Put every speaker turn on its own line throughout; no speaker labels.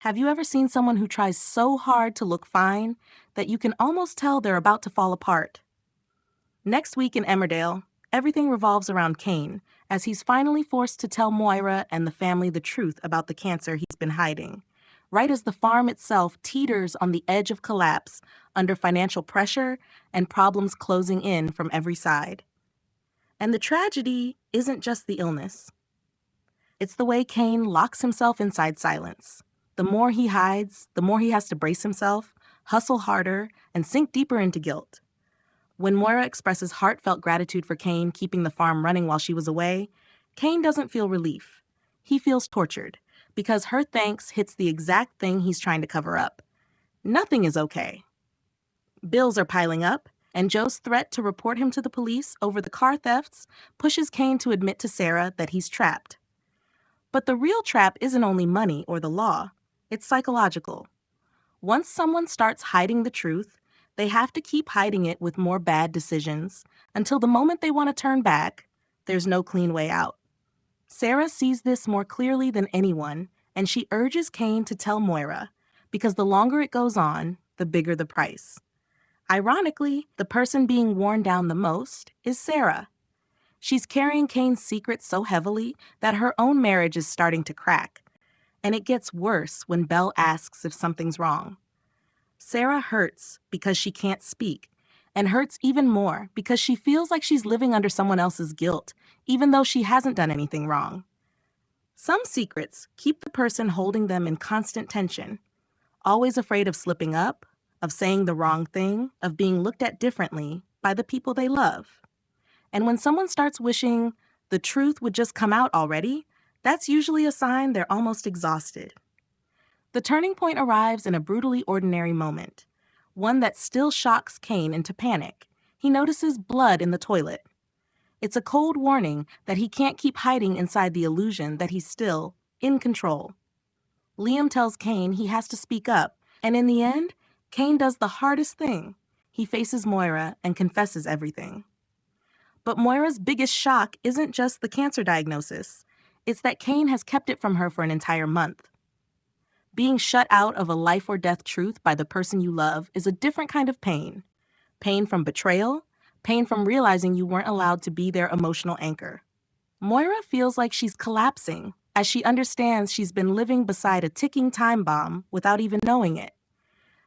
Have you ever seen someone who tries so hard to look fine that you can almost tell they're about to fall apart? Next week in Emmerdale, everything revolves around Cain, as he's finally forced to tell Moira and the family the truth about the cancer he's been hiding, right as the farm itself teeters on the edge of collapse under financial pressure and problems closing in from every side. And the tragedy isn't just the illness. It's the way Cain locks himself inside silence. The more he hides, the more he has to brace himself, hustle harder, and sink deeper into guilt. When Moira expresses heartfelt gratitude for Cain keeping the farm running while she was away, Cain doesn't feel relief. He feels tortured, because her thanks hits the exact thing he's trying to cover up. Nothing is okay. Bills are piling up, and Joe's threat to report him to the police over the car thefts pushes Cain to admit to Sarah that he's trapped. But the real trap isn't only money or the law, it's psychological. Once someone starts hiding the truth, they have to keep hiding it with more bad decisions until the moment they want to turn back, there's no clean way out. Sarah sees this more clearly than anyone, and she urges Cain to tell Moira, because the longer it goes on, the bigger the price. Ironically, the person being worn down the most is Sarah. She's carrying Cain's secret so heavily that her own marriage is starting to crack. And it gets worse when Belle asks if something's wrong. Sarah hurts because she can't speak, and hurts even more because she feels like she's living under someone else's guilt, even though she hasn't done anything wrong. Some secrets keep the person holding them in constant tension, always afraid of slipping up, of saying the wrong thing, of being looked at differently by the people they love. And when someone starts wishing the truth would just come out already, that's usually a sign they're almost exhausted. The turning point arrives in a brutally ordinary moment, one that still shocks Cain into panic. He notices blood in the toilet. It's a cold warning that he can't keep hiding inside the illusion that he's still in control. Liam tells Cain he has to speak up, and in the end, Cain does the hardest thing. He faces Moira and confesses everything. But Moira's biggest shock isn't just the cancer diagnosis. It's that Cain has kept it from her for an entire month. Being shut out of a life or death truth by the person you love is a different kind of pain. Pain from betrayal, pain from realizing you weren't allowed to be their emotional anchor. Moira feels like she's collapsing as she understands she's been living beside a ticking time bomb without even knowing it.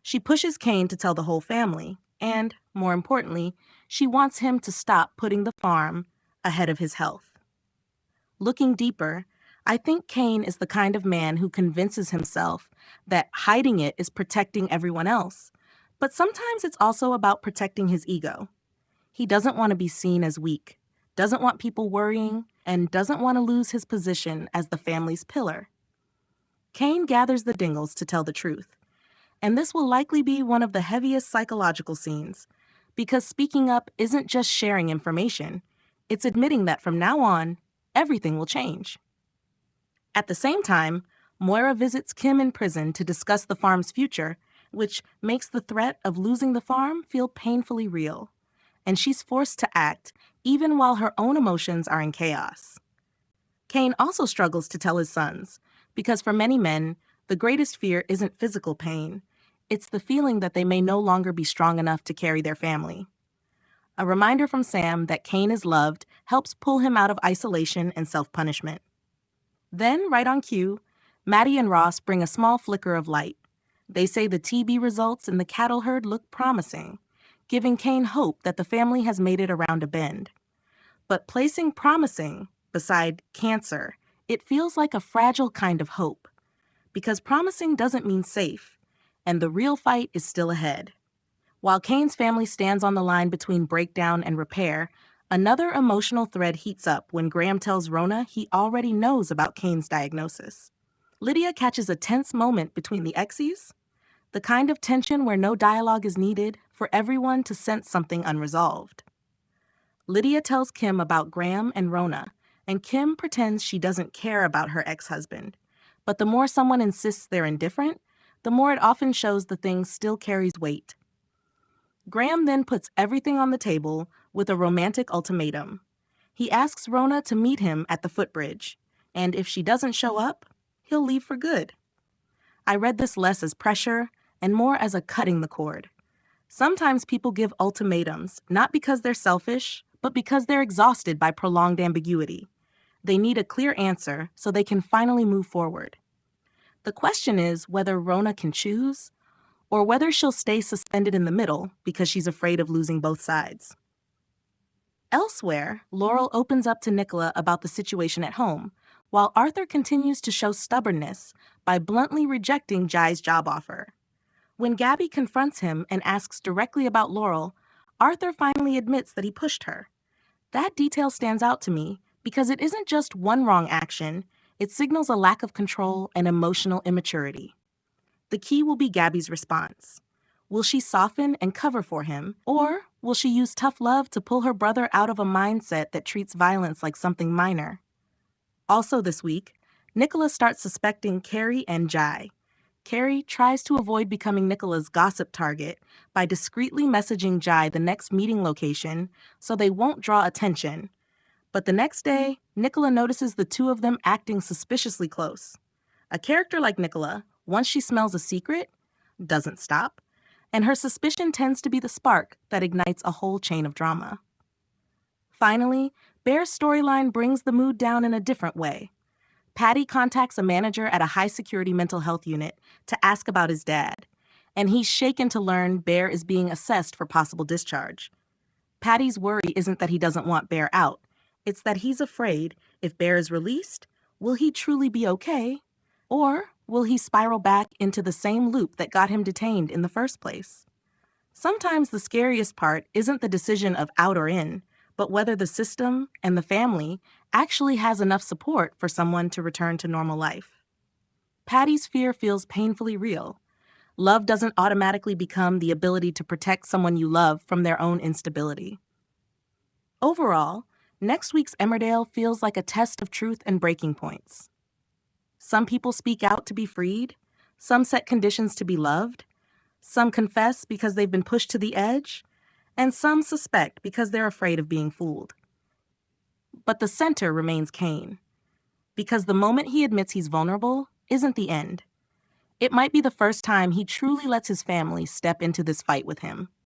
She pushes Cain to tell the whole family, and, more importantly, she wants him to stop putting the farm ahead of his health. Looking deeper, I think Cain is the kind of man who convinces himself that hiding it is protecting everyone else, but sometimes it's also about protecting his ego. He doesn't want to be seen as weak, doesn't want people worrying, and doesn't want to lose his position as the family's pillar. Cain gathers the Dingles to tell the truth, and this will likely be one of the heaviest psychological scenes, because speaking up isn't just sharing information, it's admitting that from now on, everything will change. At the same time, Moira visits Kim in prison to discuss the farm's future, which makes the threat of losing the farm feel painfully real. And she's forced to act, even while her own emotions are in chaos. Cain also struggles to tell his sons, because for many men, the greatest fear isn't physical pain. It's the feeling that they may no longer be strong enough to carry their family. A reminder from Sam that Cain is loved helps pull him out of isolation and self-punishment. Then, right on cue, Maddie and Ross bring a small flicker of light. They say the TB results in the cattle herd look promising, giving Cain hope that the family has made it around a bend. But placing promising beside cancer, it feels like a fragile kind of hope, because promising doesn't mean safe, and the real fight is still ahead. While Cain's family stands on the line between breakdown and repair, another emotional thread heats up when Graham tells Rona he already knows about Cain's diagnosis. Lydia catches a tense moment between the Exies, the kind of tension where no dialogue is needed for everyone to sense something unresolved. Lydia tells Kim about Graham and Rona, and Kim pretends she doesn't care about her ex-husband. But the more someone insists they're indifferent, the more it often shows the thing still carries weight. Graham then puts everything on the table with a romantic ultimatum. He asks Rona to meet him at the footbridge, and if she doesn't show up, he'll leave for good. I read this less as pressure and more as a cutting the cord. Sometimes people give ultimatums, not because they're selfish, but because they're exhausted by prolonged ambiguity. They need a clear answer so they can finally move forward. The question is whether Rona can choose, or whether she'll stay suspended in the middle because she's afraid of losing both sides. Elsewhere, Laurel opens up to Nicola about the situation at home, while Arthur continues to show stubbornness by bluntly rejecting Jai's job offer. When Gabby confronts him and asks directly about Laurel, Arthur finally admits that he pushed her. That detail stands out to me because it isn't just one wrong action, it signals a lack of control and emotional immaturity. The key will be Gabby's response. Will she soften and cover for him, or will she use tough love to pull her brother out of a mindset that treats violence like something minor? Also this week, Nicola starts suspecting Carrie and Jai. Carrie tries to avoid becoming Nicola's gossip target by discreetly messaging Jai the next meeting location so they won't draw attention. But the next day, Nicola notices the two of them acting suspiciously close. A character like Nicola, once she smells a secret, doesn't stop, and her suspicion tends to be the spark that ignites a whole chain of drama. Finally, Bear's storyline brings the mood down in a different way. Paddy contacts a manager at a high-security mental health unit to ask about his dad, and he's shaken to learn Bear is being assessed for possible discharge. Paddy's worry isn't that he doesn't want Bear out, it's that he's afraid if Bear is released, will he truly be okay, or will he spiral back into the same loop that got him detained in the first place? Sometimes the scariest part isn't the decision of out or in, but whether the system and the family actually has enough support for someone to return to normal life. Paddy's fear feels painfully real. Love doesn't automatically become the ability to protect someone you love from their own instability. Overall, next week's Emmerdale feels like a test of truth and breaking points. Some people speak out to be freed, some set conditions to be loved, some confess because they've been pushed to the edge, and some suspect because they're afraid of being fooled. But the center remains Cain, because the moment he admits he's vulnerable isn't the end. It might be the first time he truly lets his family step into this fight with him.